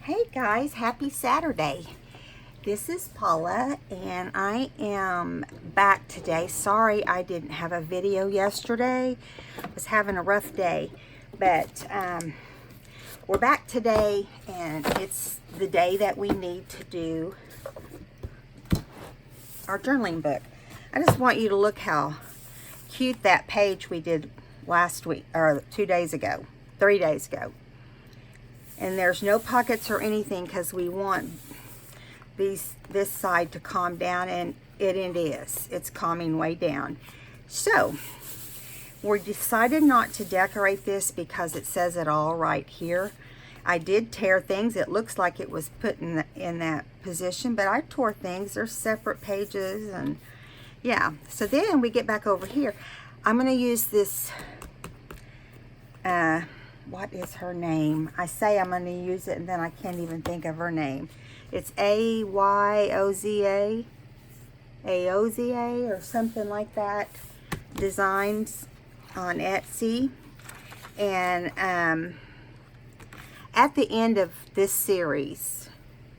Hey guys, happy Saturday. This is Paula and I am back today. Sorry I didn't have a video yesterday. I was having a rough day, but we're back today and it's the day that we need to do our journaling book. I just want you to look how cute that page we did last week, or 3 days ago. And there's no pockets or anything because we want this side to calm down, and it is. It's calming way down. So we decided not to decorate this because it says it all right here. I did tear things. It looks like it was put in that position, but I tore things. They're separate pages, and yeah. So then we get back over here. I'm going to use this what is her name? I say I'm going to use it and then I can't even think of her name. It's AYOZA or something like that. Designs on Etsy. And at the end of this series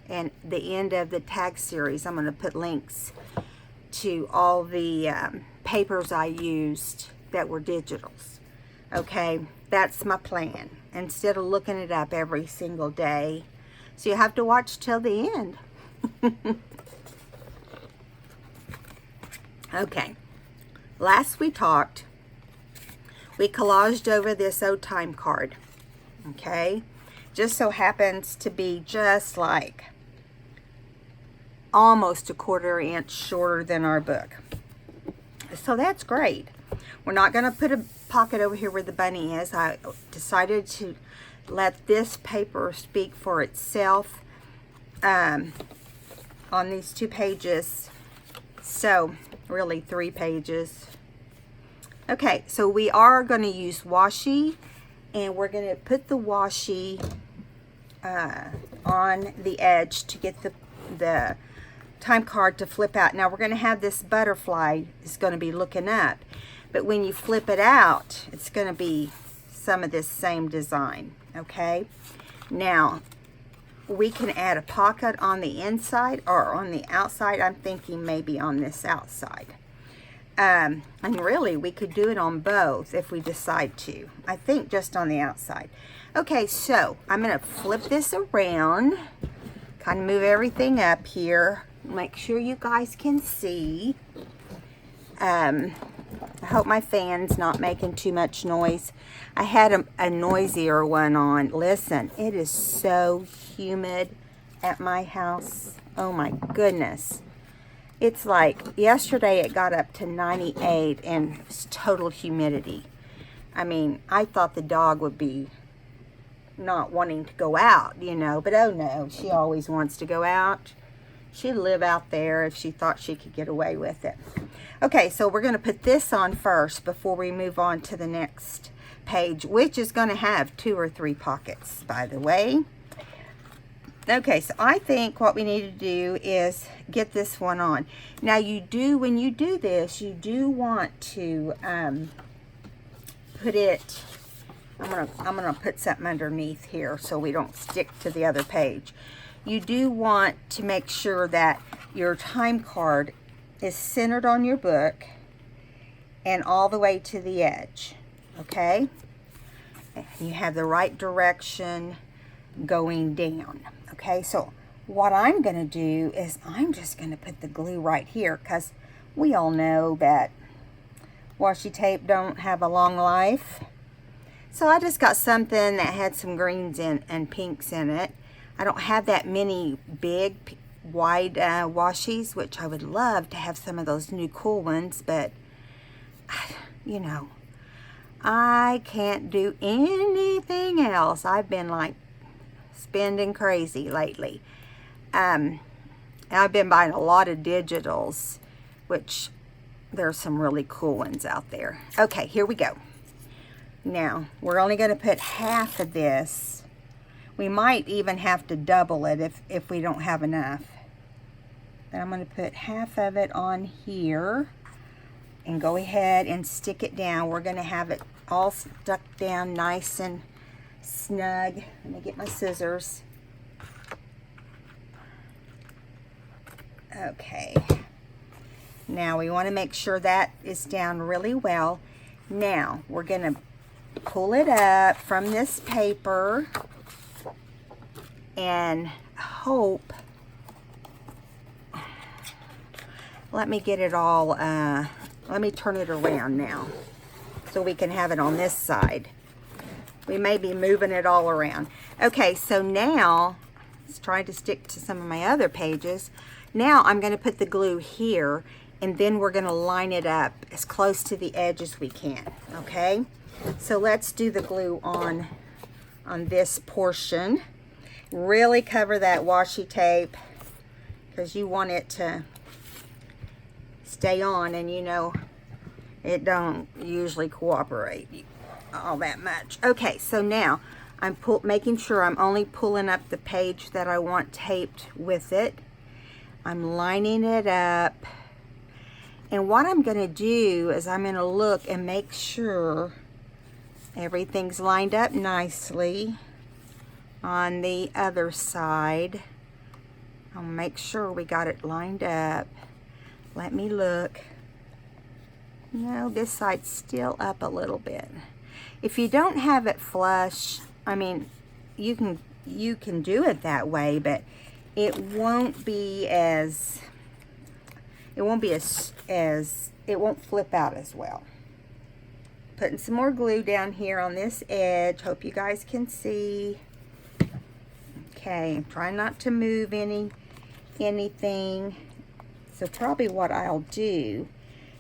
and the end of the tag series, I'm going to put links to all the papers I used that were digitals. Okay, that's my plan, instead of looking it up every single day. So you have to watch till the end. Okay, last we talked, we collaged over this old time card. Okay, just so happens to be just like almost a 1/4 inch shorter than our book. So that's great. We're not going to put a pocket over here where the bunny is. I decided to let this paper speak for itself on these 2 pages. So really 3 pages. Okay, so we are going to use washi, and we're going to put the washi on the edge to get the time card to flip out. Now we're going to have this butterfly is going to be looking up, but when you flip it out, it's going to be some of this same design. Okay, now we can add a pocket on the inside or on the outside. I'm thinking maybe on this outside, and really we could do it on both if we decide to. I think just on the outside. Okay, so I'm going to flip this around, kind of move everything up here. Make sure you guys can see. I hope my fan's not making too much noise. I had a noisier one on. Listen, it is so humid at my house. Oh my goodness. It's like yesterday it got up to 98 and it's total humidity. I mean, I thought the dog would be not wanting to go out, you know, but oh no, she always wants to go out. She'd live out there if she thought she could get away with it. Okay, so we're going to put this on first before we move on to the next page, which is going to have 2 or 3 pockets, by the way. Okay, so I think what we need to do is get this one on. Now you do, when you do this, you do want to put it, I'm gonna put something underneath here so we don't stick to the other page. You do want to make sure that your time card is centered on your book and all the way to the edge, okay? You have the right direction going down, okay? So what I'm going to do is I'm just going to put the glue right here, because we all know that washi tape don't have a long life. So I just got something that had some greens and pinks in it. I don't have that many big wide washies, which I would love to have some of those new cool ones, but you know, I can't do anything else. I've been like spending crazy lately. I've been buying a lot of digitals, which there's some really cool ones out there. Okay, here we go. Now we're only going to put half of this. We might even have to double it if we don't have enough. Then I'm going to put half of it on here and go ahead and stick it down. We're going to have it all stuck down nice and snug. Let me get my scissors. Okay. Now we want to make sure that is down really well. Now we're going to pull it up from this paper and hope, let me get it all, let me turn it around now so we can have it on this side. We may be moving it all around. Okay, so now, let's try to stick to some of my other pages. Now I'm going to put the glue here, and then we're going to line it up as close to the edge as we can, okay? So let's do the glue on this portion. Really cover that washi tape because you want it to stay on, and you know it don't usually cooperate all that much. Okay, so now I'm making sure I'm only pulling up the page that I want taped with it. I'm lining it up, and what I'm going to do is I'm going to look and make sure everything's lined up nicely on the other side. I'll make sure we got it lined up. Let me look. No, this side's still up a little bit. If you don't have it flush, I mean, you can do it that way, but it won't be as, it won't flip out as well. Putting some more glue down here on this edge. Hope you guys can see. Okay, I'm trying not to move anything. So probably what I'll do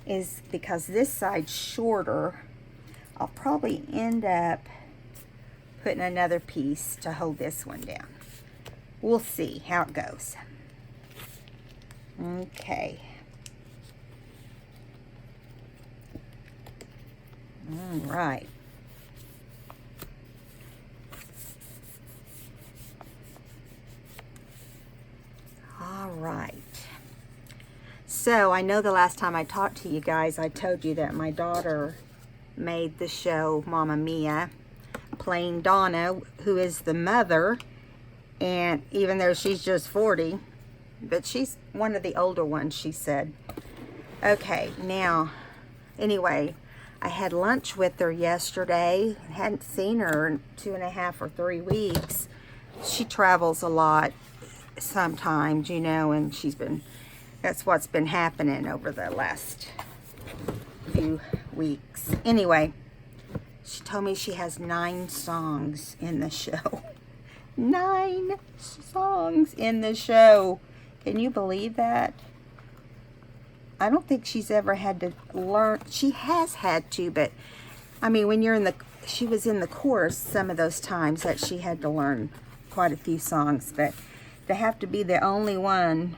is, because this side's shorter, I'll probably end up putting another piece to hold this one down. We'll see how it goes. Okay. All right. All right. So I know the last time I talked to you guys, I told you that my daughter made the show Mamma Mia, playing Donna, who is the mother, and even though she's just 40, but she's one of the older ones, she said. Okay, now, anyway, I had lunch with her yesterday. Hadn't seen her in 2.5 or 3 weeks. She travels a lot sometimes, you know, and that's what's been happening over the last few weeks. Anyway, she told me she has 9 songs in the show. 9 songs in the show. Can you believe that? I don't think she's ever had to learn. She has had to, but I mean, when she was in the chorus some of those times that she had to learn quite a few songs, but to have to be the only one,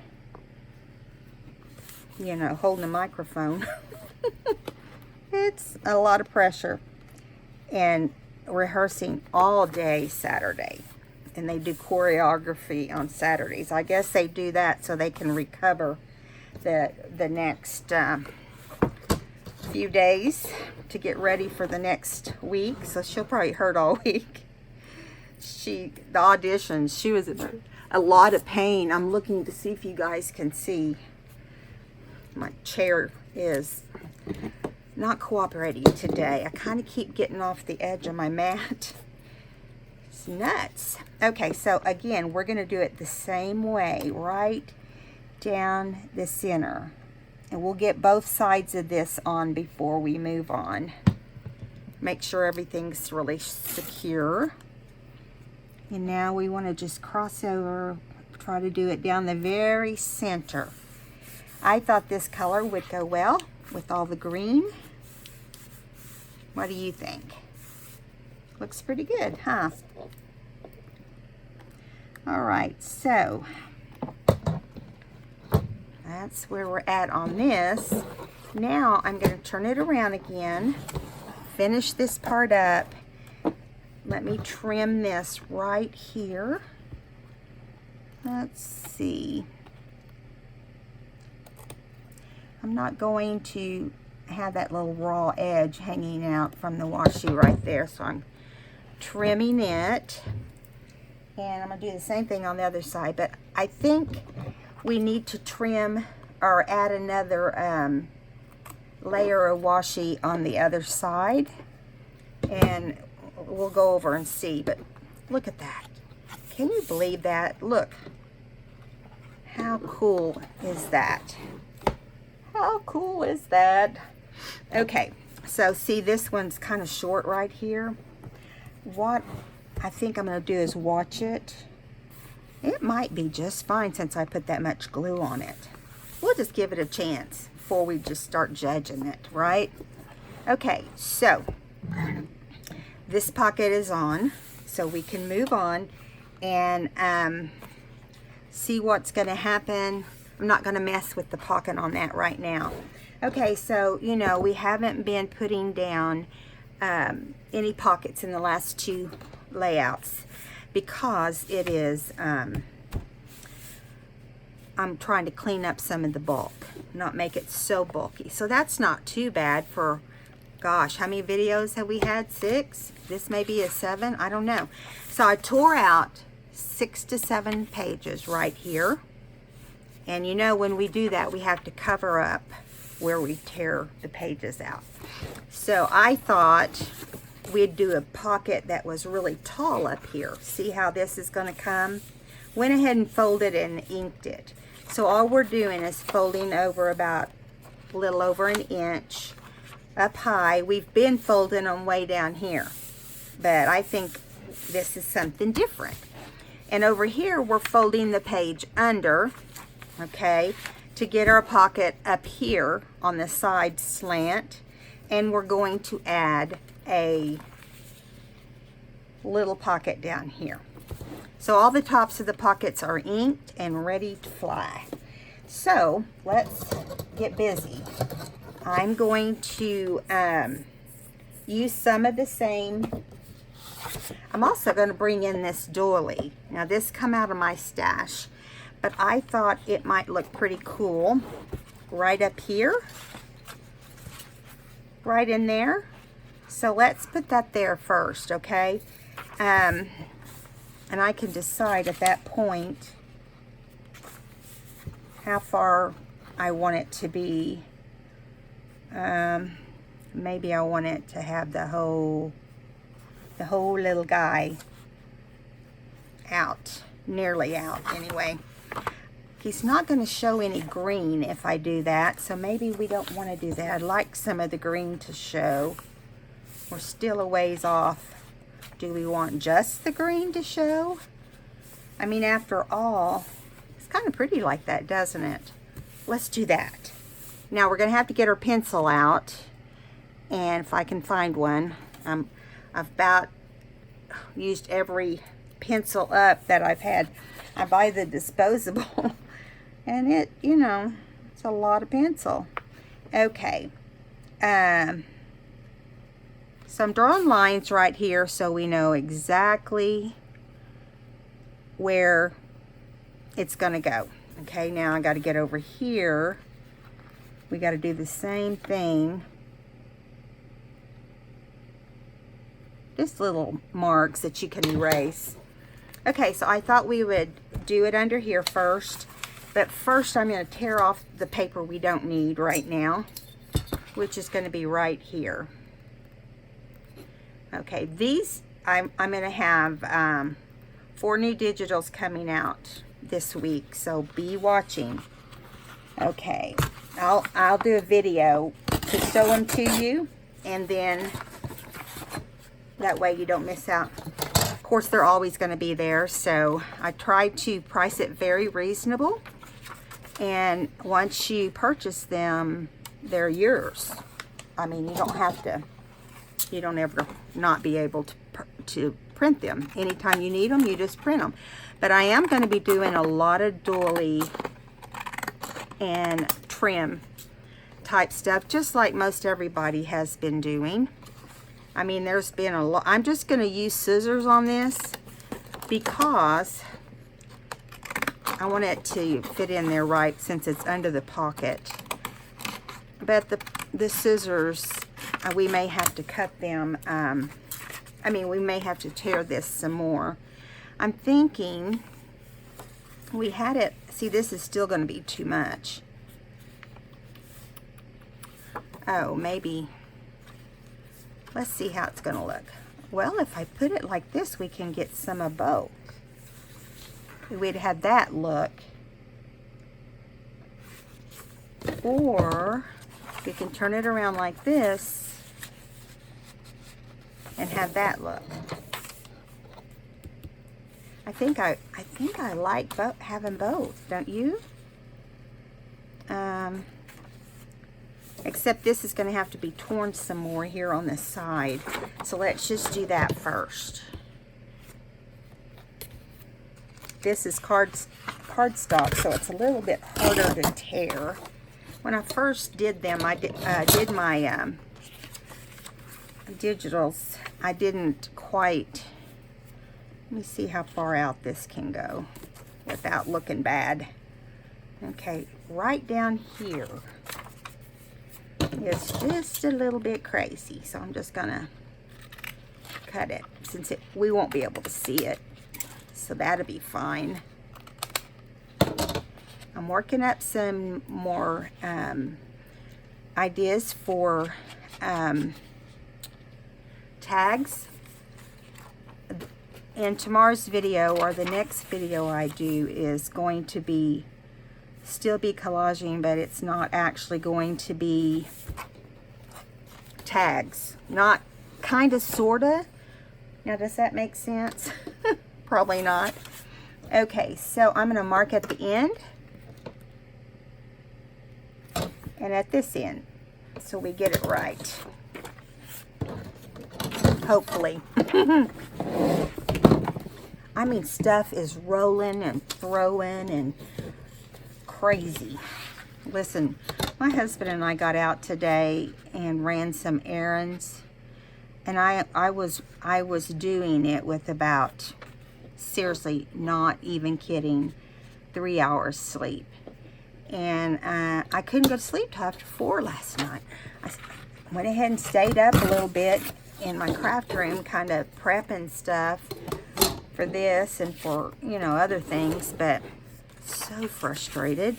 you know, holding a microphone, it's a lot of pressure. And rehearsing all day Saturday. And they do choreography on Saturdays. I guess they do that so they can recover the next few days to get ready for the next week. So she'll probably hurt all week. The auditions, she was in a lot of pain. I'm looking to see if you guys can see. My chair is not cooperating today. I kind of keep getting off the edge of my mat. It's nuts. Okay, so again, we're going to do it the same way, right down the center. And we'll get both sides of this on before we move on. Make sure everything's really secure. And now we want to just cross over, try to do it down the very center. I thought this color would go well with all the green. What do you think? Looks pretty good, huh? All right, so that's where we're at on this. Now I'm going to turn it around again, finish this part up. Let me trim this right here. Let's see. I'm not going to have that little raw edge hanging out from the washi right there, so I'm trimming it. And I'm going to do the same thing on the other side, but I think we need to trim or add another layer of washi on the other side, and we'll go over and see. But look at that. Can you believe that? Look. How cool is that? How cool is that? Okay, so see, this one's kind of short right here. What I think I'm going to do is watch it. It might be just fine since I put that much glue on it. We'll just give it a chance before we just start judging it, right? Okay, so this pocket is on, so we can move on and see what's going to happen. I'm not going to mess with the pocket on that right now. Okay, so, you know, we haven't been putting down any pockets in the last two layouts because it is, I'm trying to clean up some of the bulk, not make it so bulky. So that's not too bad for, gosh, how many videos have we had? 6? This may be a 7, I don't know. So I tore out 6 to 7 pages right here. And you know, when we do that, we have to cover up where we tear the pages out. So I thought we'd do a pocket that was really tall up here. See how this is going to come? Went ahead and folded and inked it. So all we're doing is folding over about a little over an inch up high. We've been folding them way down here, but I think this is something different. And over here, we're folding the page under, okay, to get our pocket up here on the side slant. And we're going to add a little pocket down here. So all the tops of the pockets are inked and ready to fly. So let's get busy. I'm going to use some of the same. I'm also going to bring in this doily. Now this come out of my stash, but I thought it might look pretty cool right up here, right in there. So let's put that there first, okay? And I can decide at that point how far I want it to be. Maybe I want it to have the whole little guy out, nearly out anyway. He's not going to show any green if I do that, so maybe we don't want to do that. I'd like some of the green to show. We're still a ways off. Do we want just the green to show? I mean, after all, it's kind of pretty like that, doesn't it? Let's do that. Now we're going to have to get our pencil out, and if I can find one. I've about used every pencil up that I've had. I buy the disposable, and it, you know, it's a lot of pencil. Okay. So I'm drawing lines right here so we know exactly where it's going to go. Okay, now I got to get over here. We got to do the same thing. Just little marks that you can erase. Okay, so I thought we would do it under here first. But first I'm going to tear off the paper we don't need right now, which is going to be right here. Okay, these, I'm going to have 4 new digitals coming out this week, so be watching. Okay, I'll do a video to show them to you, and then that way you don't miss out. Of course, they're always going to be there, so I tried to price it very reasonable, and once you purchase them, they're yours. I mean, you don't have to, you don't ever not be able to print them. Anytime you need them, you just print them. But I am going to be doing a lot of doily and trim type stuff, just like most everybody has been doing. I mean, there's been a lot. I'm just going to use scissors on this because I want it to fit in there right since it's under the pocket. But the scissors, we may have to cut them. I mean, we may have to tear this some more. I'm thinking We had it, see, this is still going to be too much. Oh, maybe, let's see how it's going to look. Well, if I put it like this, we can get some of both. We'd have that look. Or we can turn it around like this and have that look. I think I like having both, don't you? Except this is going to have to be torn some more here on this side. So let's just do that first. This is cardstock, so it's a little bit harder to tear. When I first did them, I did my digitals. I didn't quite. Let me see how far out this can go without looking bad. Okay, right down here is just a little bit crazy, so I'm just gonna cut it since we won't be able to see it, so that'll be fine. I'm working up some more ideas for tags. And tomorrow's video, or the next video I do, is going to still be collaging, but it's not actually going to be tags. Not kinda, sorta. Now, does that make sense? Probably not. Okay, so I'm gonna mark at the end and at this end, so we get it right. Hopefully. I mean, stuff is rolling and throwing and crazy. Listen, my husband and I got out today and ran some errands, and I was doing it with about, seriously, not even kidding, 3 hours sleep. And I couldn't go to sleep till after 4 last night. I went ahead and stayed up a little bit in my craft room, kind of prepping stuff for this and for, you know, other things, but so frustrated.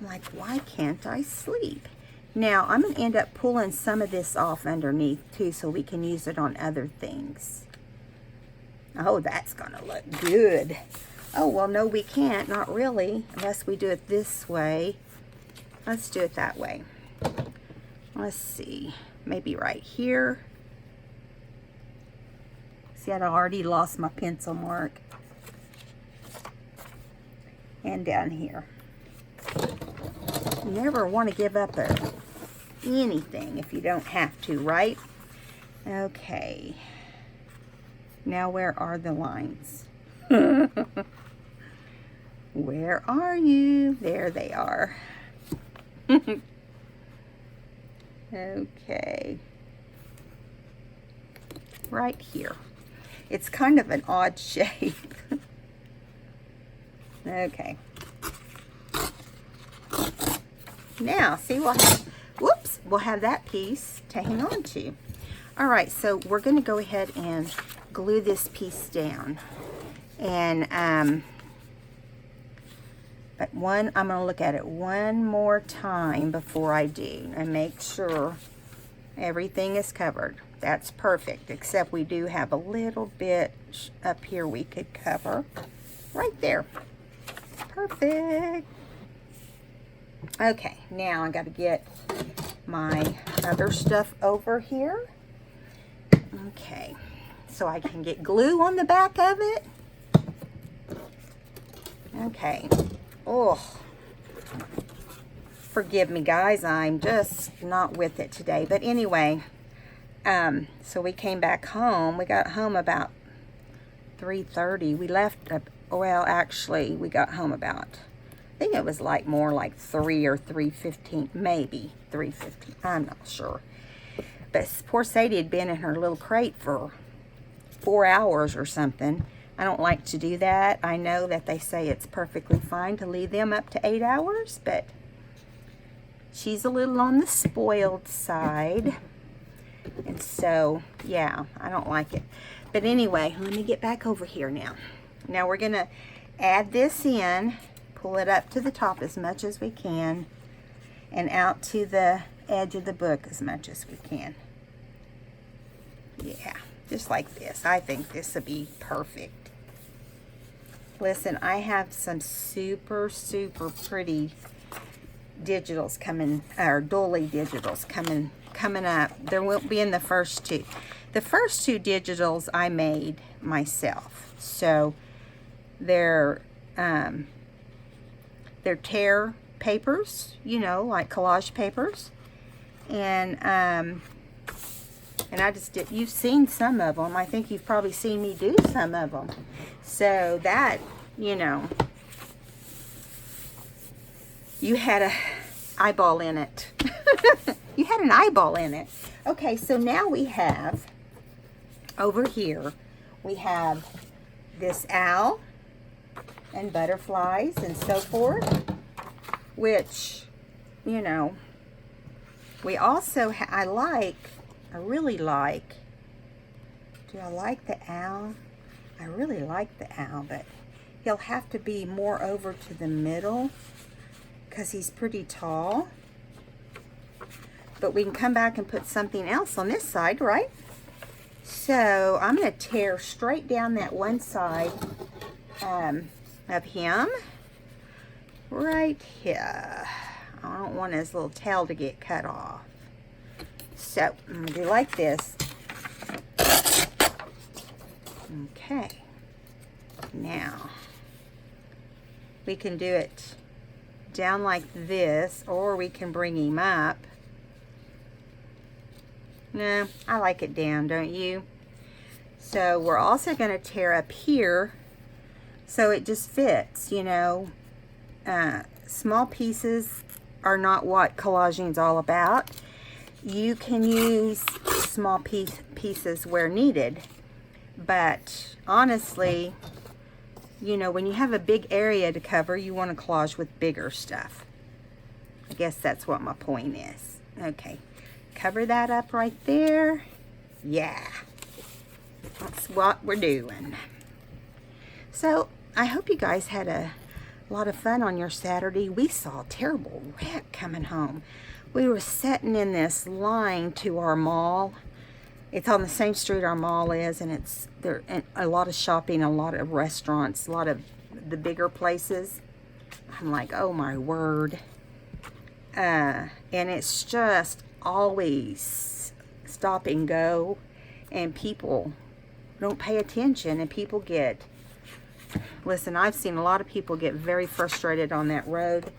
I'm like, why can't I sleep? Now, I'm going to end up pulling some of this off underneath, too, so we can use it on other things. Oh, that's going to look good. Oh, well, no, we can't. Not really, unless we do it this way. Let's do it that way. Let's see. Maybe right here. See, I'd already lost my pencil mark. And down here. You never want to give up anything if you don't have to, right? Okay. Now, where are the lines? Where are you? There they are. Okay. Right here. It's kind of an odd shape. Okay. Now, see, we'll have that piece to hang on to. All right, so we're going to go ahead and glue this piece down. And, but I'm going to look at it one more time before I do and make sure everything is covered. That's perfect, except we do have a little bit up here we could cover. Right there. Perfect. Okay, now I got to get my other stuff over here. Okay, so I can get glue on the back of it. Okay. Oh, forgive me, guys. I'm just not with it today. But anyway, so we came back home. We got home about 3:30. We left, well, actually, we got home about, I think it was like more like 3 or 3:15, maybe 3:15. I'm not sure. But poor Sadie had been in her little crate for 4 hours or something. I don't like to do that. I know that they say it's perfectly fine to leave them up to 8 hours, but she's a little on the spoiled side. And so, yeah, I don't like it. But anyway, let me get back over here now. Now we're going to add this in, pull it up to the top as much as we can, and out to the edge of the book as much as we can. Yeah, just like this. I think this will be perfect. Listen, I have some super, super pretty digitals coming, or dolly digitals coming up. There won't be in the first two. The first two digitals I made myself. So they're tear papers, you know, like collage papers. And I just did, you've seen some of them. I think you've probably seen me do some of them. So that, you know, you had a eyeball in it. You had an eyeball in it. Okay, so now we have, over here, we have this owl and butterflies and so forth, which, you know, we also, I really like, do I like the owl? I really like the owl, but he'll have to be more over to the middle because he's pretty tall. But we can come back and put something else on this side, right? So I'm going to tear straight down that one side of him right here. I don't want his little tail to get cut off. So I'm going to do like this. Okay. Now we can do it down like this, or we can bring him up. No, I like it down, don't you? So we're also going to tear up here so it just fits, you know. Small pieces are not what collaging's all about. You can use small pieces where needed, but honestly, you know, when you have a big area to cover, you want to collage with bigger stuff. I guess that's what my point is. Okay, cover that up right there. Yeah, that's what we're doing. So I hope you guys had a lot of fun on your Saturday. We saw a terrible wreck coming home. We were sitting in this line to our mall. It's on the same street our mall is, and it's there. And a lot of shopping, a lot of restaurants, a lot of the bigger places. I'm like, oh my word! And it's just always stop and go, and people don't pay attention, and people get. Listen, I've seen a lot of people get very frustrated on that road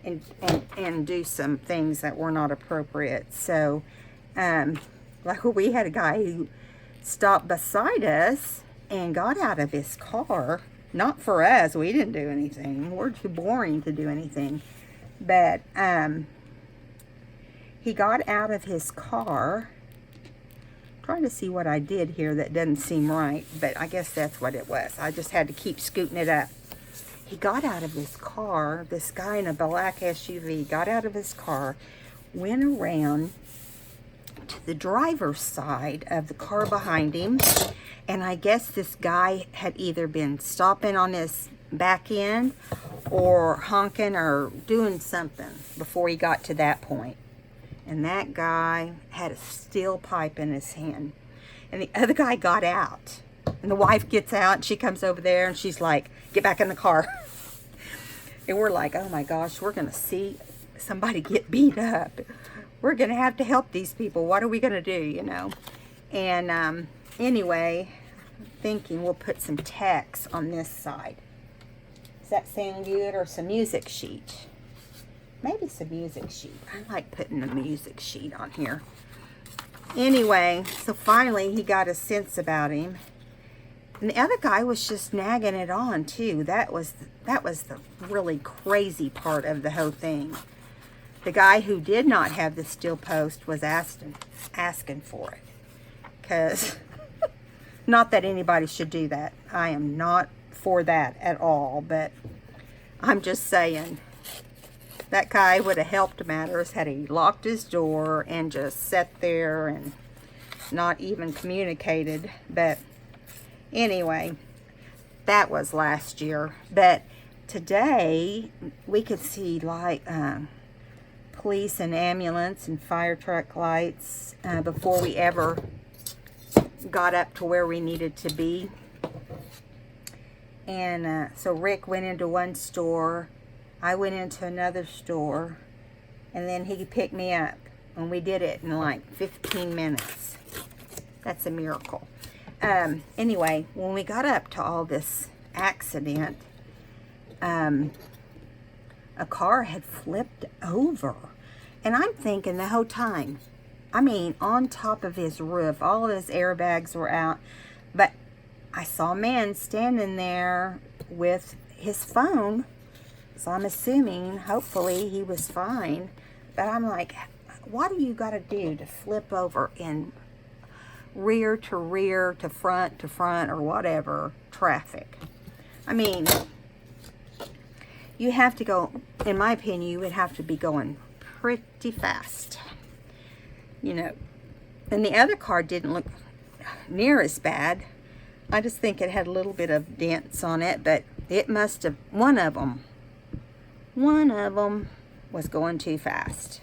and do some things that were not appropriate. So, like we had a guy who stopped beside us and got out of his car. Not for us. We didn't do anything. We're too boring to do anything. But he got out of his car. Trying to see what I did here that doesn't seem right, but I guess that's what it was. I just had to keep scooting it up. He got out of his car, this guy in a black SUV got out of his car, went around to the driver's side of the car behind him, and I guess this guy had either been stopping on his back end or honking or doing something before he got to that point. And that guy had a steel pipe in his hand. And the other guy got out. And the wife gets out and she comes over there and she's like, get back in the car. And we're like, oh my gosh, we're going to see somebody get beat up. We're going to have to help these people. What are we going to do, you know? And anyway, thinking we'll put some text on this side. Does that sound good? Or some music sheet? Maybe some music sheet. I like putting a music sheet on here. Anyway, so finally he got a sense about him. And the other guy was just nagging it on too. That was the really crazy part of the whole thing. The guy who did not have the steel post was asking for it. Because, not that anybody should do that. I am not for that at all. But I'm just saying, that guy would have helped matters had he locked his door and just sat there and not even communicated. But anyway, that was last year. But today we could see like police and ambulance and fire truck lights before we ever got up to where we needed to be. And so Rick went into one store, I went into another store, and then he picked me up, and we did it in like 15 minutes. That's a miracle. Anyway, when we got up to all this accident, a car had flipped over. And I'm thinking the whole time, I mean, on top of his roof, all of his airbags were out. But I saw a man standing there with his phone. So I'm assuming, hopefully, he was fine. But I'm like, what do you got to do to flip over in rear to front, or whatever traffic? I mean, you have to go, in my opinion, you would have to be going pretty fast, you know. And the other car didn't look near as bad. I just think it had a little bit of dents on it, but it must have, one of them was going too fast.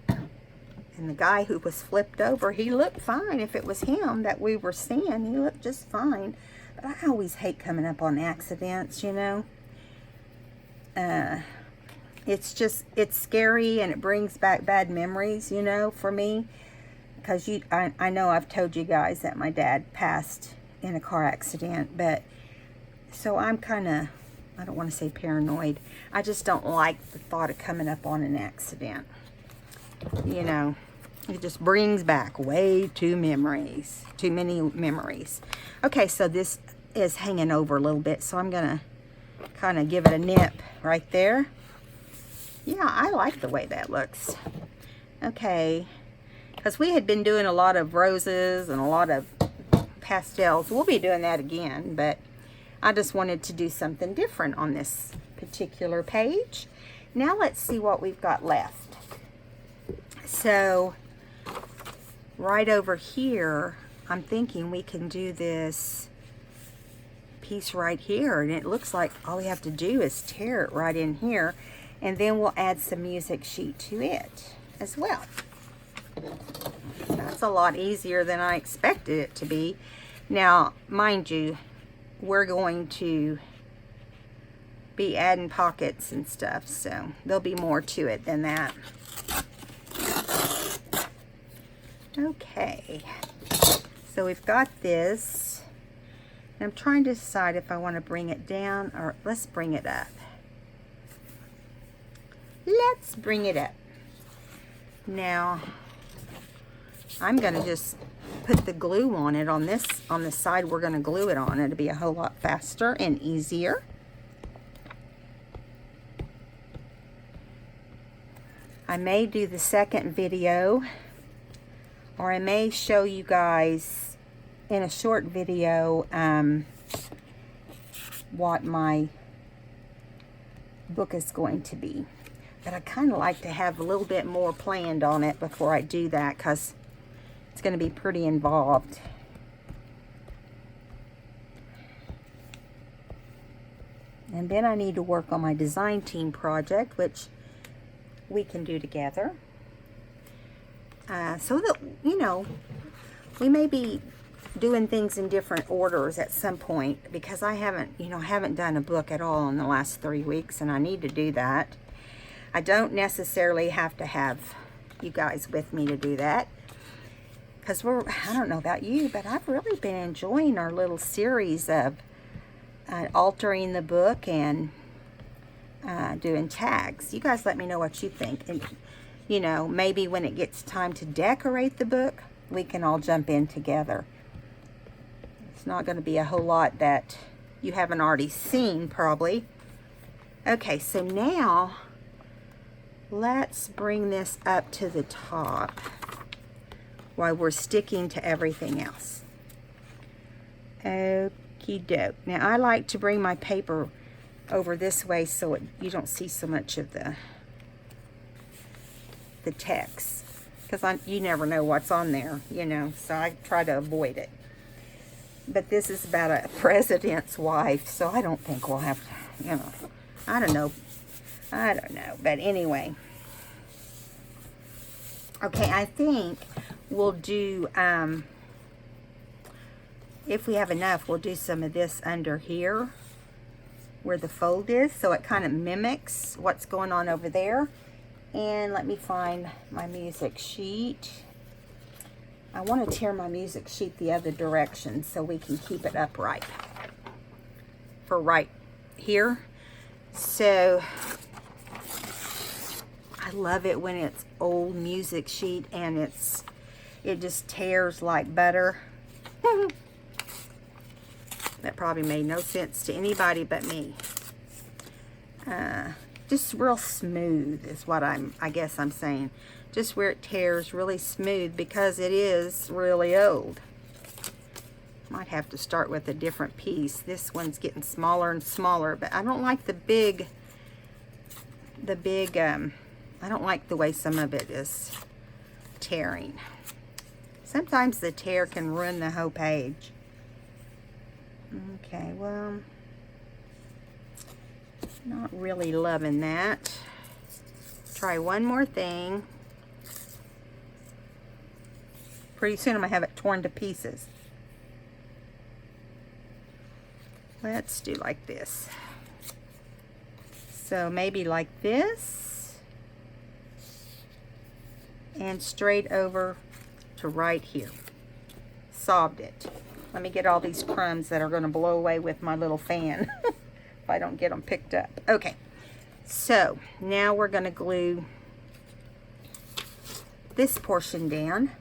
And the guy who was flipped over, he looked fine. If it was him that we were seeing, he looked just fine. But I always hate coming up on accidents, you know. It's scary, and it brings back bad memories, you know, for me. Because I know I've told you guys that my dad passed in a car accident, but so I'm kind of, I don't want to say paranoid. I just don't like the thought of coming up on an accident. You know, it just brings back way too many memories. Okay, so this is hanging over a little bit, so I'm going to kind of give it a nip right there. Yeah, I like the way that looks. Okay, because we had been doing a lot of roses and a lot of pastels. We'll be doing that again, but I just wanted to do something different on this particular page. Now let's see what we've got left. So right over here, I'm thinking we can do this piece right here, and it looks like all we have to do is tear it right in here, and then we'll add some music sheet to it as well. That's a lot easier than I expected it to be. Now, mind you, we're going to be adding pockets and stuff, so there'll be more to it than that. Okay, so we've got this. I'm trying to decide if I want to bring it down, or let's bring it up. Let's bring it up. Now, I'm going to just put the glue on it on this, on the side we're going to glue it on. It'll be a whole lot faster and easier. I may do the second video, or I may show you guys in a short video what my book is going to be. But I kind of like to have a little bit more planned on it before I do that, because it's going to be pretty involved. And then I need to work on my design team project, which we can do together. So that, you know, we may be doing things in different orders at some point, because I haven't done a book at all in the last 3 weeks, and I need to do that. I don't necessarily have to have you guys with me to do that, because I don't know about you, but I've really been enjoying our little series of altering the book and doing tags. You guys let me know what you think. And, you know, maybe when it gets time to decorate the book, we can all jump in together. It's not going to be a whole lot that you haven't already seen, probably. Okay, so now let's bring this up to the top while we're sticking to everything else. Okie doke. Now, I like to bring my paper over this way so you don't see so much of the text, because you never know what's on there, you know, so I try to avoid it. But this is about a president's wife, so I don't think we'll have to, you know, I don't know. I don't know. But anyway. Okay, I think we'll do, if we have enough, we'll do some of this under here where the fold is, so it kind of mimics what's going on over there. And let me find my music sheet. I want to tear my music sheet the other direction so we can keep it upright for right here. So I love it when it's old music sheet and it just tears like butter. That probably made no sense to anybody but me. Just real smooth is what I guess I'm saying. Just where it tears really smooth because it is really old. Might have to start with a different piece. This one's getting smaller and smaller, but I don't like the big, I don't like the way some of it is tearing. Sometimes the tear can ruin the whole page. Okay, well, not really loving that. Try one more thing. Pretty soon I'm going to have it torn to pieces. Let's do like this. So maybe like this. And straight over to right here. Solved it. Let me get all these crumbs that are going to blow away with my little fan. If I don't get them picked up. Okay. So now we're going to glue this portion down.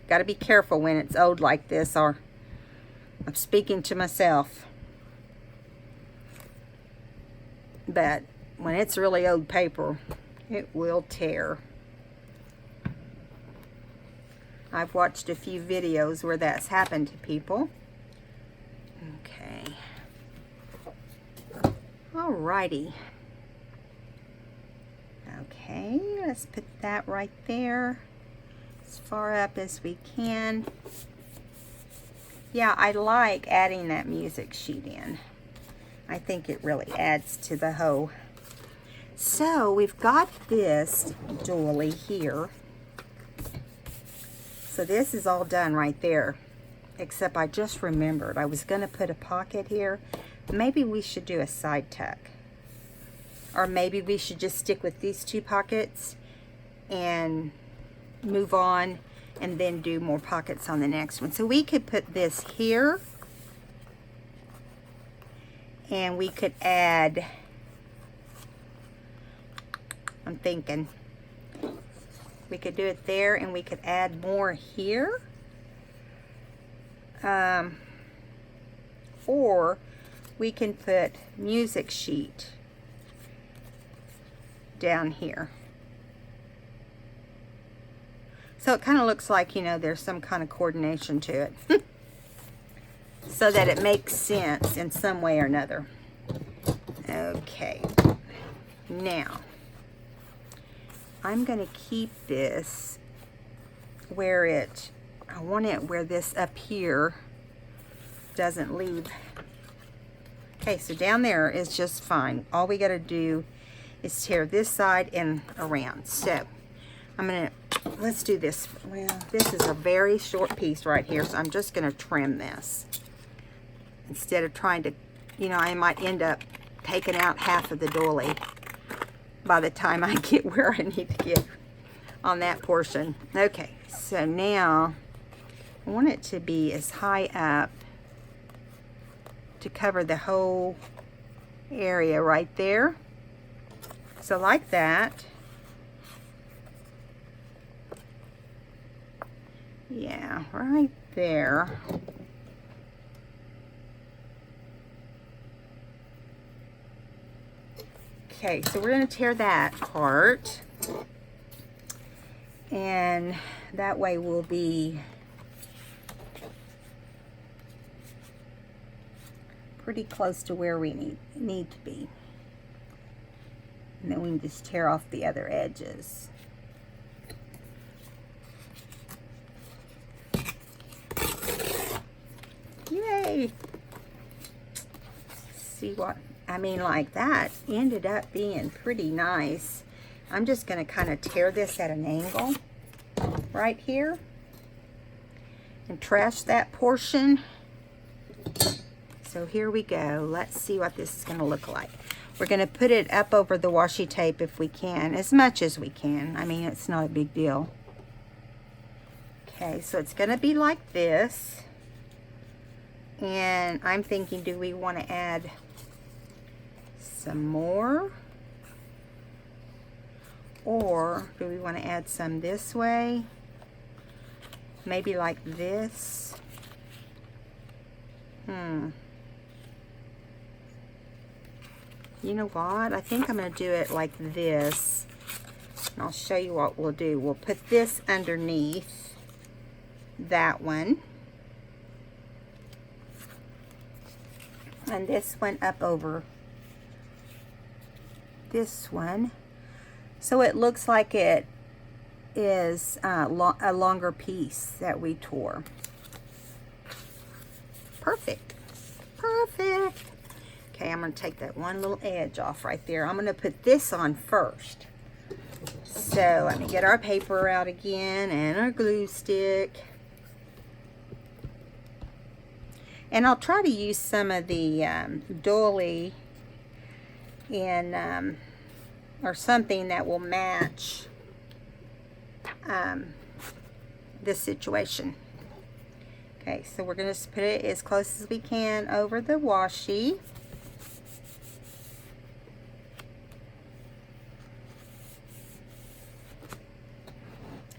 Got to be careful when it's old like this, or I'm speaking to myself. But when it's really old paper, it will tear. I've watched a few videos where that's happened to people. Okay. Alrighty. Okay, let's put that right there. As far up as we can. Yeah, I like adding that music sheet in. I think it really adds to the whole. So we've got this doily here. So this is all done right there. Except I just remembered I was going to put a pocket here. Maybe we should do a side tuck. Or maybe we should just stick with these two pockets and move on and then do more pockets on the next one. So we could put this here and we could add, I'm thinking we could do it there and we could add more here, or we can put music sheet down here. So it kind of looks like, you know, there's some kind of coordination to it. So that it makes sense in some way or another. Okay. Now, I'm going to keep this where I want it where this up here doesn't leave. Okay, so down there is just fine. All we got to do is tear this side and around. So, I'm going to, let's do this. Well, this is a very short piece right here, so I'm just going to trim this. Instead of trying to, you know, I might end up taking out half of the doily by the time I get where I need to get on that portion. Okay, so now I want it to be as high up to cover the whole area right there. So like that. Yeah, right there. Okay, so we're going to tear that apart. And that way we'll be pretty close to where we need to be. And then we can just tear off the other edges. Yay! See what I mean? Like that ended up being pretty nice. I'm just going to kind of tear this at an angle right here and trash that portion. So here we go. Let's see what this is going to look like. We're going to put it up over the washi tape if we can, as much as we can. I mean, it's not a big deal. Okay, so it's going to be like this. And I'm thinking, do we want to add some more? Or do we want to add some this way? Maybe like this. You know what? I think I'm going to do it like this. And I'll show you what we'll do. We'll put this underneath that one. And this one up over this one. So it looks like it is a longer piece that we tore. Perfect. Perfect. Okay, I'm going to take that one little edge off right there. I'm going to put this on first. So let me get our paper out again and our glue stick. And I'll try to use some of the doily in, or something that will match this situation. Okay, so we're going to put it as close as we can over the washi.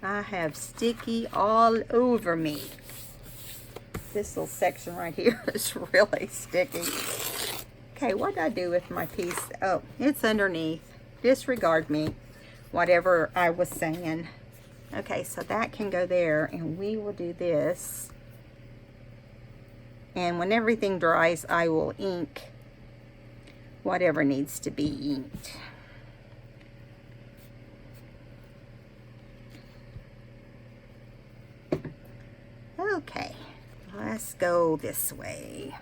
I have sticky all over me. This little section right here is really sticky. Okay, what did I do with my piece? Oh, it's underneath. Disregard me. Whatever I was saying. Okay, so that can go there, and we will do this. And when everything dries, I will ink whatever needs to be inked. Okay, let's go this way.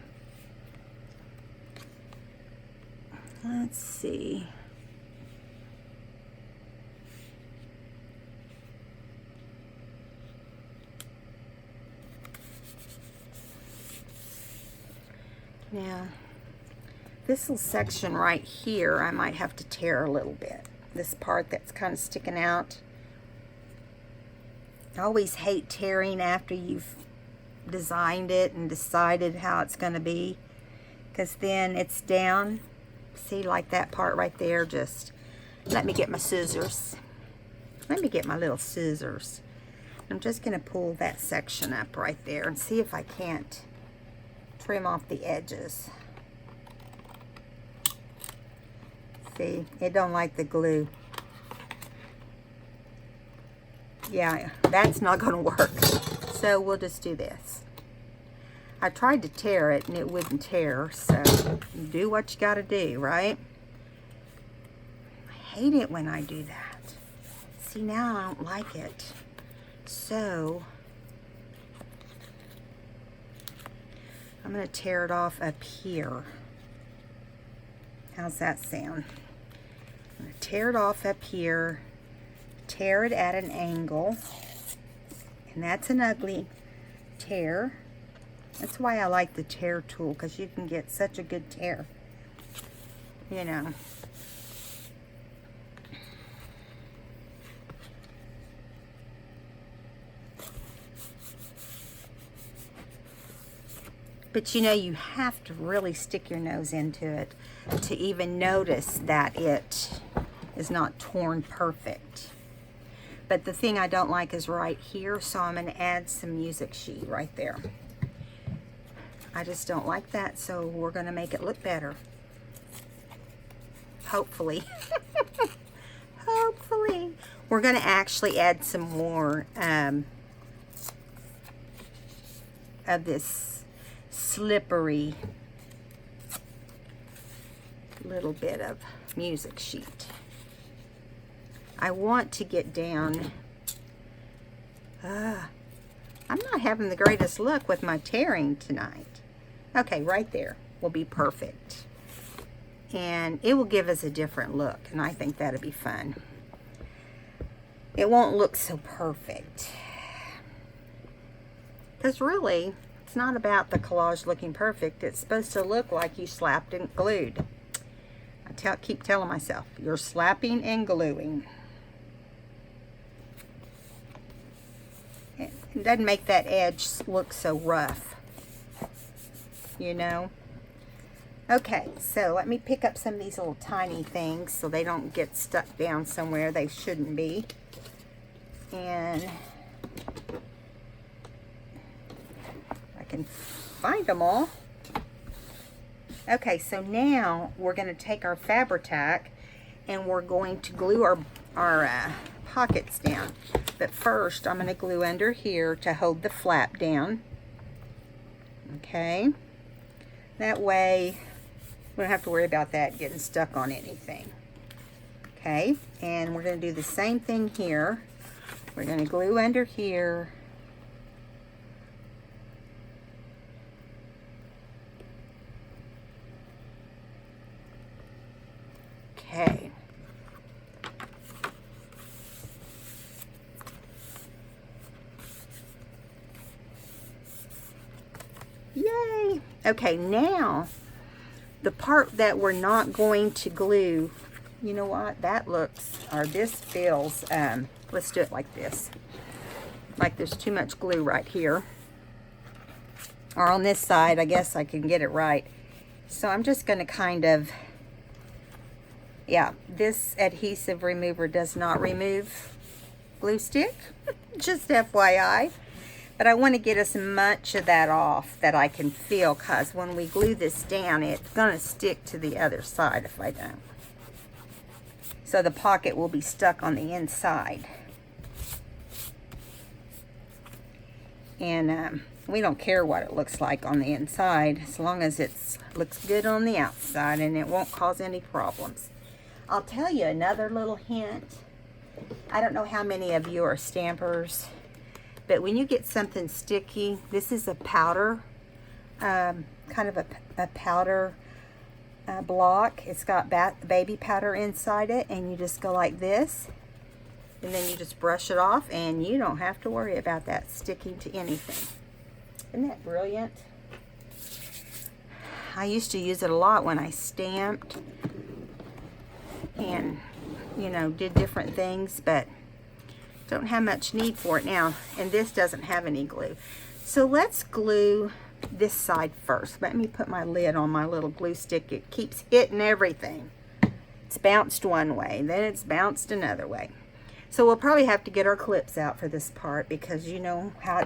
Let's see. Now, this little section right here, I might have to tear a little bit. This part that's kind of sticking out. I always hate tearing after you've designed it and decided how it's going to be, because then it's down. See, like that part right there. Just let me get my scissors. Let me get my little scissors. I'm just going to pull that section up right there and see if I can't trim off the edges. See, it don't like the glue. Yeah, that's not going to work. So we'll just do this. I tried to tear it and it wouldn't tear, so do what you got to do, right? I hate it when I do that. See, now I don't like it. So I'm going to tear it off up here. How's that sound? I'm going to tear it off up here. Tear it at an angle, and that's an ugly tear. That's why I like the tear tool, because you can get such a good tear, you know. But you know, you have to really stick your nose into it to even notice that it is not torn perfect. But the thing I don't like is right here, so I'm going to add some music sheet right there. I just don't like that, so we're going to make it look better. Hopefully. Hopefully. We're going to actually add some more of this slippery little bit of music sheet. I want to get down. I'm not having the greatest luck with my tearing tonight. Okay, right there will be perfect. And it will give us a different look, and I think that'll be fun. It won't look so perfect. Because really, it's not about the collage looking perfect. It's supposed to look like you slapped and glued. I keep telling myself, you're slapping and gluing. It doesn't make that edge look so rough, you know. Okay, so let me pick up some of these little tiny things so they don't get stuck down somewhere they shouldn't be. And I can find them all. Okay, so now we're going to take our Fabri-Tac and we're going to glue our pockets down. But first, I'm going to glue under here to hold the flap down. Okay. That way, we don't have to worry about that getting stuck on anything. Okay. And we're going to do the same thing here. We're going to glue under here. Okay. Yay! Okay, now the part that we're not going to glue, you know what? That looks, or this feels, let's do it like this. Like there's too much glue right here. Or on this side, I guess I can get it right. So I'm just going to kind of, yeah, this adhesive remover does not remove glue stick. Just FYI. But I want to get as much of that off that I can feel, because when we glue this down, it's going to stick to the other side if I don't. So the pocket will be stuck on the inside. And we don't care what it looks like on the inside, as long as it looks good on the outside and it won't cause any problems. I'll tell you another little hint. I don't know how many of you are stampers, but when you get something sticky, this is a powder, kind of a powder block. It's got baby powder inside it, and you just go like this, and then you just brush it off, and you don't have to worry about that sticking to anything. Isn't that brilliant? I used to use it a lot when I stamped and, you know, did different things, but don't have much need for it now. And this doesn't have any glue. So let's glue this side first. Let me put my lid on my little glue stick. It keeps hitting everything. It's bounced one way, then it's bounced another way. So we'll probably have to get our clips out for this part, because you know how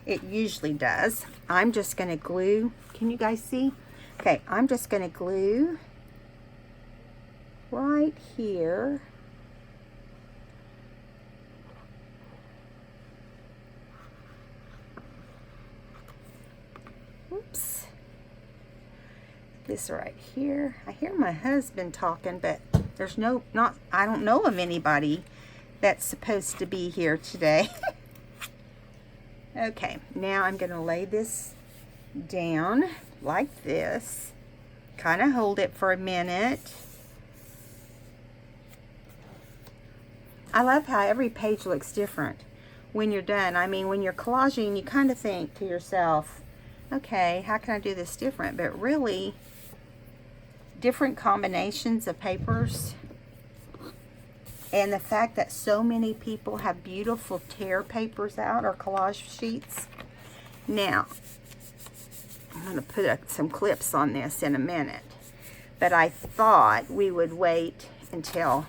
it usually does. I'm just going to glue. Can you guys see? Okay, I'm just going to glue right here. Oops. This right here. I hear my husband talking, but there's I don't know of anybody that's supposed to be here today. Okay, now I'm going to lay this down like this. Kind of hold it for a minute. I love how every page looks different when you're done. I mean, when you're collaging, you kind of think to yourself, okay, how can I do this different? But really, different combinations of papers, and the fact that so many people have beautiful tear papers out, or collage sheets. Now, I'm going to put some clips on this in a minute, but I thought we would wait until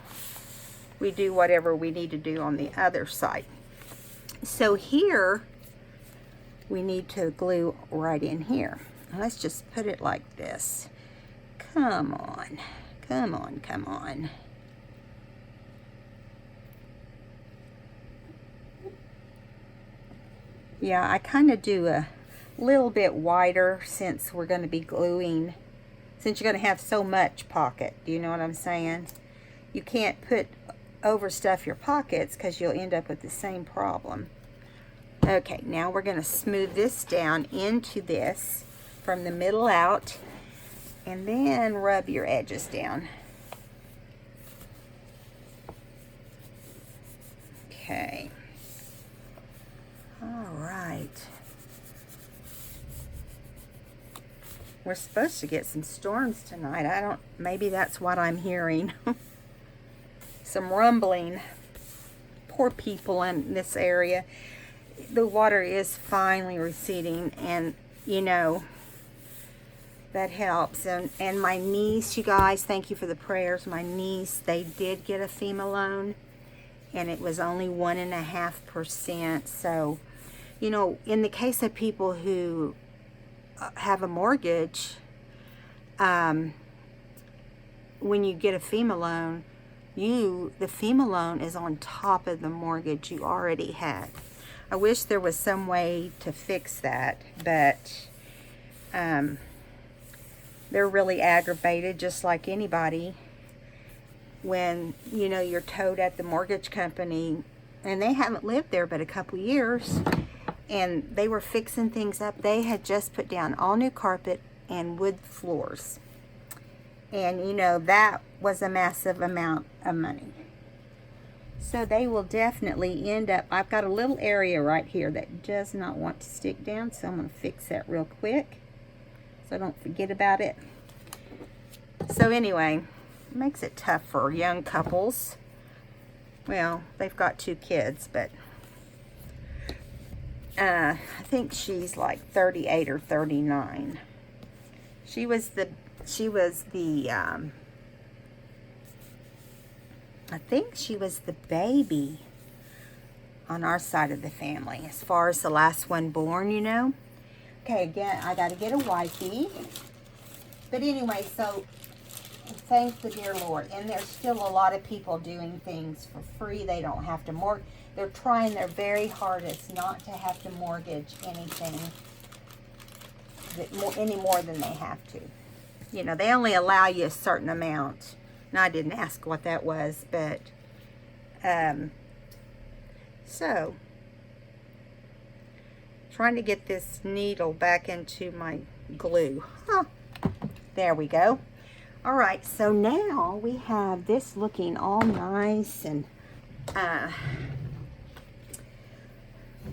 we do whatever we need to do on the other side. So here, we need to glue right in here. Let's just put it like this. Come on, come on, come on. Yeah, I kind of do a little bit wider since we're going to be gluing, since you're going to have so much pocket. Do you know what I'm saying? You can't put overstuff your pockets, because you'll end up with the same problem. Okay, now we're going to smooth this down into this from the middle out, and then rub your edges down. Okay. All right. We're supposed to get some storms tonight. Maybe that's what I'm hearing. Some rumbling. Poor people in this area. The water is finally receding, and you know, that helps. And my niece, you guys, thank you for the prayers. My niece, they did get a FEMA loan, and it was only 1.5%. So, you know, in the case of people who have a mortgage, when you get a FEMA loan, the FEMA loan is on top of the mortgage you already had. I wish there was some way to fix that, but they're really aggravated, just like anybody, when, you know, you're towed at the mortgage company, and they haven't lived there but a couple years, and they were fixing things up. They had just put down all new carpet and wood floors. And, you know, that was a massive amount of money. So they will definitely end up, I've got a little area right here that does not want to stick down, so I'm going to fix that real quick so I don't forget about it. So anyway, it makes it tough for young couples. Well, they've got 2 kids, but I think she's like 38 or 39. She was the I think she was the baby on our side of the family, as far as the last one born, you know. Okay, again, I got to get a wifey. But anyway, so thank the dear Lord. And there's still a lot of people doing things for free. They don't have to mortgage. They're trying their very hardest not to have to mortgage anything any more than they have to. You know, they only allow you a certain amount. And I didn't ask what that was, but so trying to get this needle back into my glue. Huh. There we go. All right, so now we have this looking all nice, and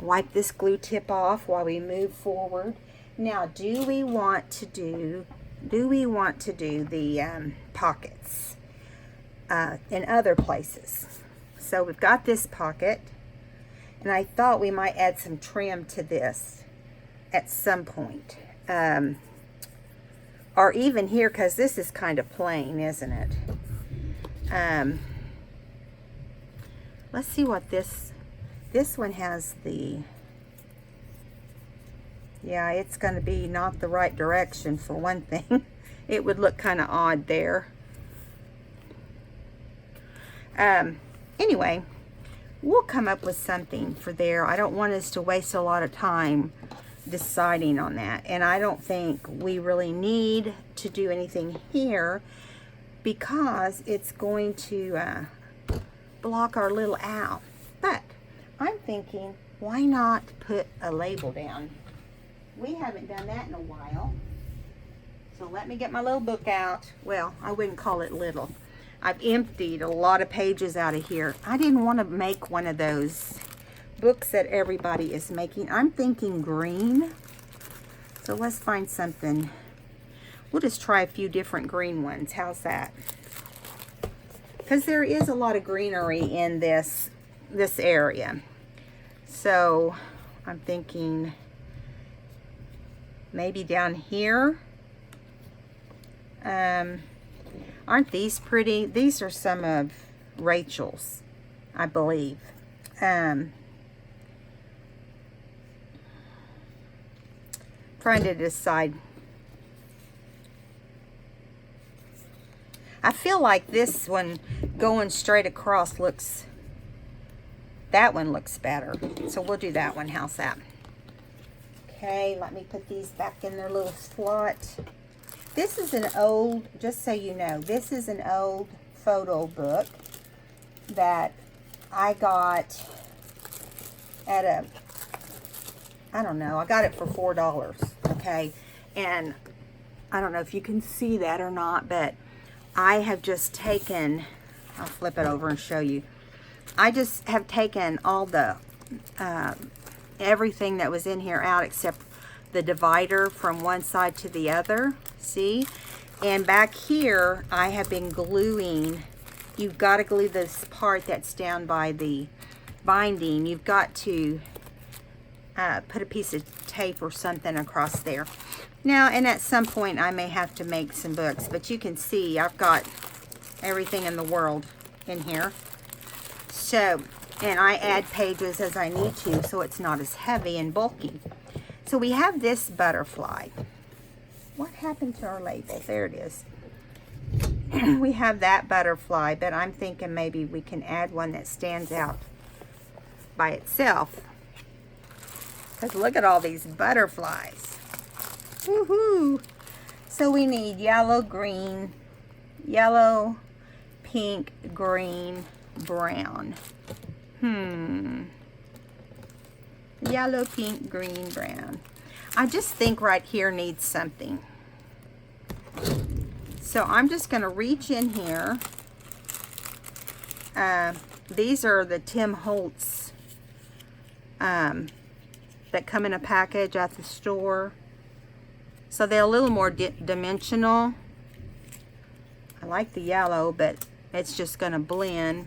wipe this glue tip off while we move forward. Now, do we want to do the pockets in other places? So we've got this pocket, and I thought we might add some trim to this at some point. Or even here, because this is kind of plain, isn't it? Let's see what this one has. Yeah, it's going to be not the right direction for one thing. It would look kind of odd there. Anyway, we'll come up with something for there. I don't want us to waste a lot of time deciding on that, and I don't think we really need to do anything here because it's going to block our little owl. But I'm thinking, why not put a label down? We haven't done that in a while. So let me get my little book out. Well, I wouldn't call it little. I've emptied a lot of pages out of here. I didn't want to make one of those books that everybody is making. I'm thinking green. So let's find something. We'll just try a few different green ones. How's that? Because there is a lot of greenery in this area. So I'm thinking maybe down here. Aren't these pretty? These are some of Rachel's, I believe. Trying to decide. I feel like this one going straight across looks, that one looks better. So we'll do that one. How's that? Okay, let me put these back in their little slot. This is an old, just so you know, this is an old photo book. that I got at a, I don't know, I got it for $4, okay? And I don't know if you can see that or not, but I have just taken, I'll flip it over and show you. I just have taken all the, everything that was in here out except the divider from one side to the other, see? And back here, I have been gluing. You've got to glue this part that's down by the binding. You've got to put a piece of tape or something across there. Now, and at some point, I may have to make some books, but you can see I've got everything in the world in here. So, and I add pages as I need to, so it's not as heavy and bulky. So we have this butterfly. What happened to our label? There it is. We have that butterfly, but I'm thinking maybe we can add one that stands out by itself. Because look at all these butterflies. Woohoo! So we need yellow, green, yellow, pink, green, brown. Yellow, pink, green, brown. I just think right here needs something. So I'm just going to reach in here. These are the Tim Holtz that come in a package at the store. So they're a little more dimensional. I like the yellow, but it's just going to blend.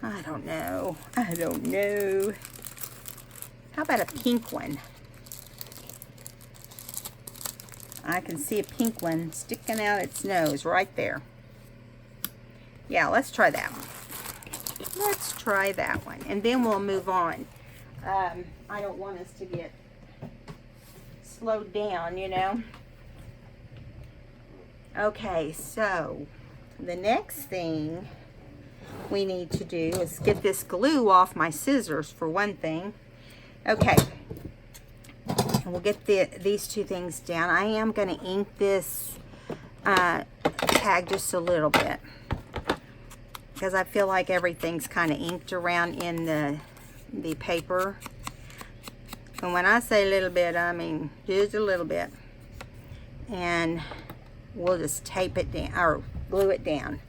I don't know. I don't know. How about a pink one? I can see a pink one sticking out its nose right there. Yeah, let's try that one. Let's try that one. And then we'll move on. I don't want us to get slowed down, you know. Okay, so the next thing we need to do is get this glue off my scissors for one thing. Okay, and we'll get these two things down. I am going to ink this tag just a little bit because I feel like everything's kind of inked around in the paper. And when I say a little bit, I mean just a little bit. And we'll just tape it down or glue it down.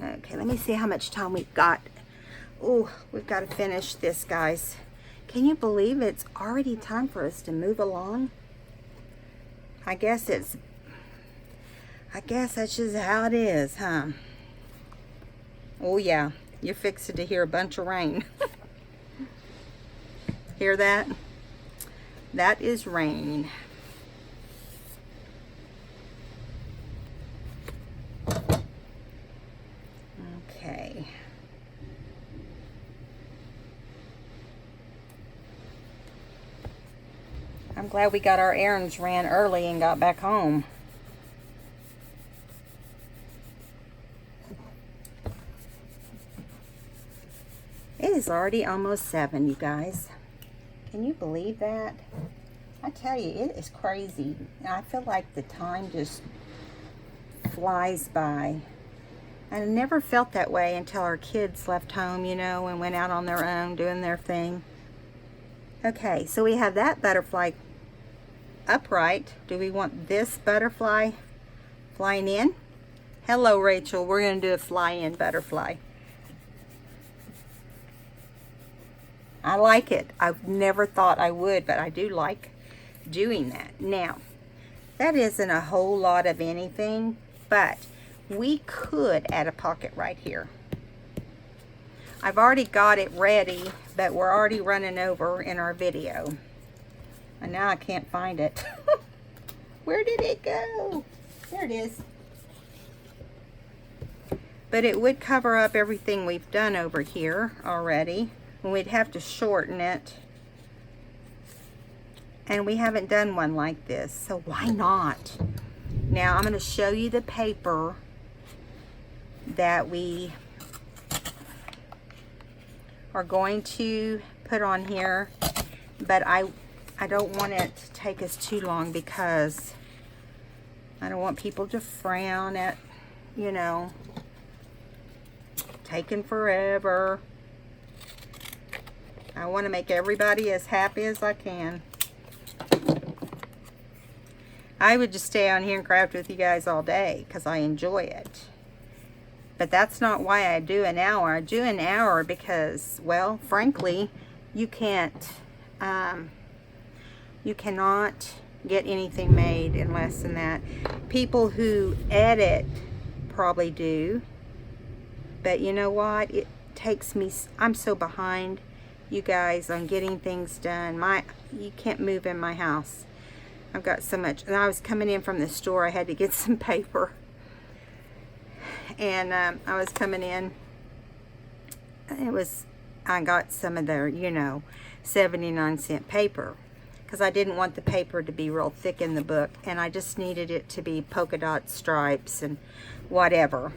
Okay, let me see how much time we've got. Oh, we've got to finish this, guys. Can you believe it's already time for us to move along? I guess that's just how it is, huh? Oh yeah, you're fixing to hear a bunch of rain. Hear that? That is rain. Okay. I'm glad we got our errands ran early and got back home. It is already almost 7, you guys. Can you believe that? I tell you, it is crazy. I feel like the time just flies by. I never felt that way until our kids left home, you know, and went out on their own doing their thing. Okay, so we have that butterfly upright. Do we want this butterfly flying in? Hello, Rachel. We're going to do a fly-in butterfly. I like it. I've never thought I would, but I do like doing that. Now, that isn't a whole lot of anything, but we could add a pocket right here. I've already got it ready, but we're already running over in our video. And now I can't find it. Where did it go? There it is. But it would cover up everything we've done over here already. And we'd have to shorten it. And we haven't done one like this, so why not? Now I'm going to show you the paper that we are going to put on here, but I don't want it to take us too long because I don't want people to frown at, you know, taking forever. I want to make everybody as happy as I can. I would just stay on here and craft with you guys all day because I enjoy it. But that's not why I do an hour. I do an hour because, well, frankly, you can't, you cannot get anything made in less than that. People who edit probably do. But you know what? It takes me, I'm so behind, you guys, on getting things done. You can't move in my house. I've got so much. And I was coming in from the store. I had to get some paper. And I was coming in. I got some of their, 79-cent paper. Because I didn't want the paper to be real thick in the book. And I just needed it to be polka dot stripes and whatever.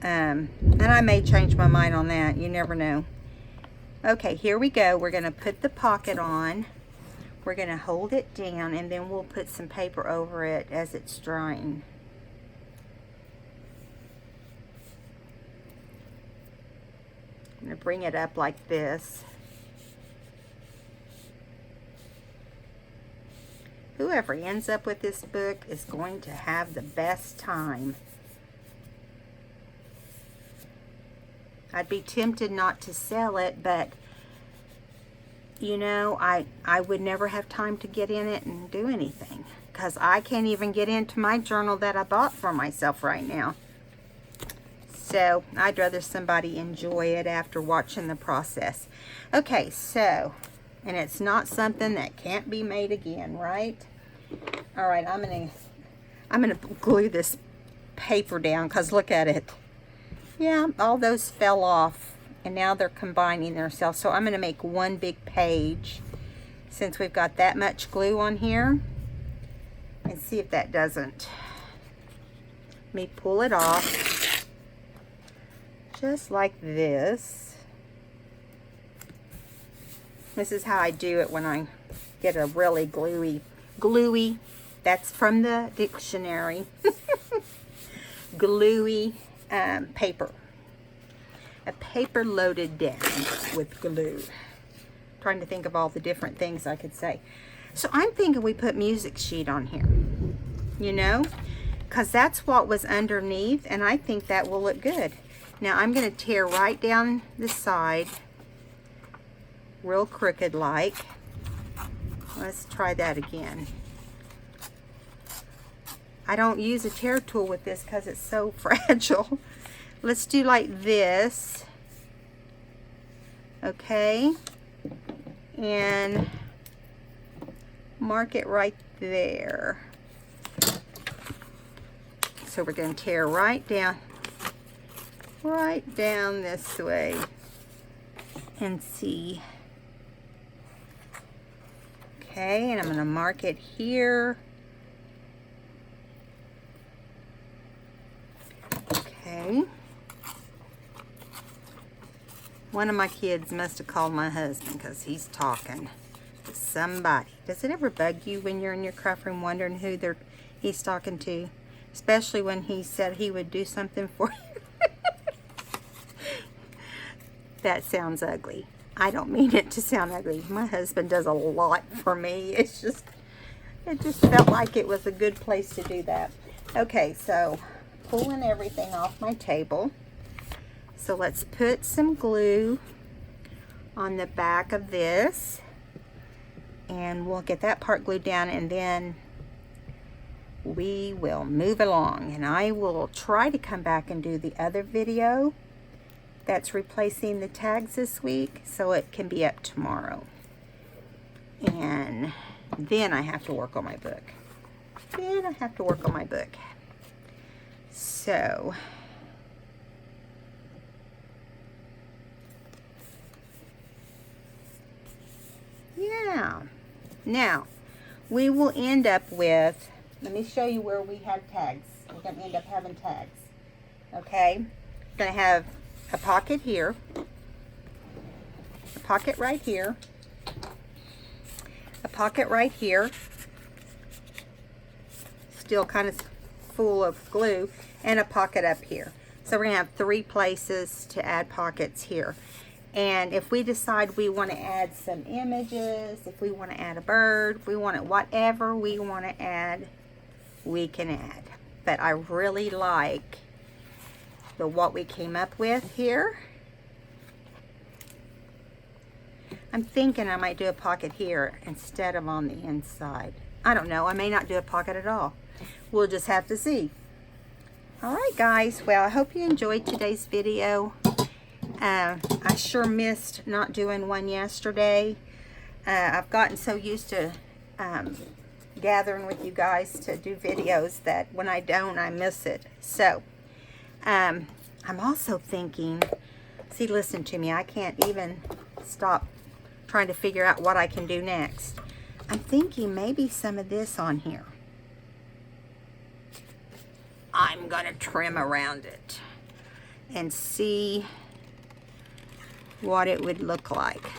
And I may change my mind on that. You never know. Okay, here we go. We're going to put the pocket on. We're going to hold it down, and then we'll put some paper over it as it's drying. I'm going to bring it up like this. Whoever ends up with this book is going to have the best time. I'd be tempted not to sell it, but I would never have time to get in it and do anything, because I can't even get into my journal that I bought for myself right now. So I'd rather somebody enjoy it after watching the process. Okay, so, and it's not something that can't be made again, right? All right, I'm gonna glue this paper down, because look at it. Yeah, all those fell off, and now they're combining themselves. So I'm going to make one big page, since we've got that much glue on here, and see if that doesn't. Let me pull it off, just like this. This is how I do it when I get a really gluey, that's from the dictionary, gluey paper. A paper loaded down with glue. Trying to think of all the different things I could say. So I'm thinking we put music sheet on here, because that's what was underneath, and I think that will look good. Now I'm going to tear right down the side, real crooked like. Let's try that again. I don't use a tear tool with this because it's so fragile. Let's do like this. Okay. And mark it right there. So we're going to tear right down this way and see. Okay, and I'm going to mark it here. Okay. One of my kids must have called my husband because he's talking to somebody. Does it ever bug you when you're in your craft room wondering who he's talking to? Especially when he said he would do something for you. That sounds ugly. I don't mean it to sound ugly. My husband does a lot for me. It just felt like it was a good place to do that. Okay, so pulling everything off my table. So let's put some glue on the back of this, and we'll get that part glued down, and then we will move along, and I will try to come back and do the other video that's replacing the tags this week, so it can be up tomorrow. And then I have to work on my book. So yeah, now we will end up with, let me show you where we have tags. We're going to end up having tags. Okay, going to have a pocket here, a pocket right here, a pocket right here, still kind of full of glue, and a pocket up here. So we're going to have 3 places to add pockets here. And if we decide we want to add some images, if we want to add a bird, if we want to, whatever we want to add, we can add. But I really like what we came up with here. I'm thinking I might do a pocket here instead of on the inside. I don't know. I may not do a pocket at all. We'll just have to see. Alright guys, well, I hope you enjoyed today's video. I sure missed not doing one yesterday. I've gotten so used to gathering with you guys to do videos that when I don't, I miss it. So, I'm also thinking, see, listen to me, I can't even stop trying to figure out what I can do next. I'm thinking maybe some of this on here. I'm gonna trim around it and see what it would look like.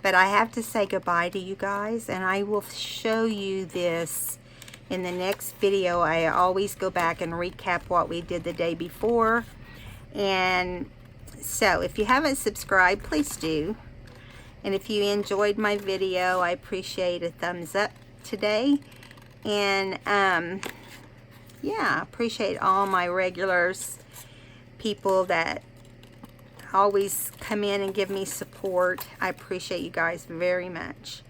But I have to say goodbye to you guys, and I will show you this in the next video. I always go back and recap what we did the day before. And so if you haven't subscribed, please do. And if you enjoyed my video, I appreciate a thumbs up today. And yeah, I appreciate all my regulars, people that always come in and give me support. I appreciate you guys very much.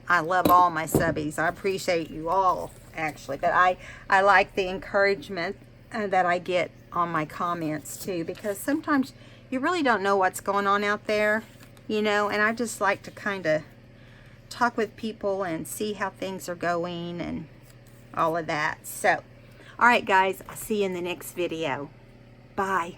I love all my subbies. I appreciate you all, actually. But I like the encouragement that I get on my comments too, because sometimes you really don't know what's going on out there, you know, and I just like to kind of talk with people and see how things are going and all of that. So, all right guys, I'll see you in the next video. Bye.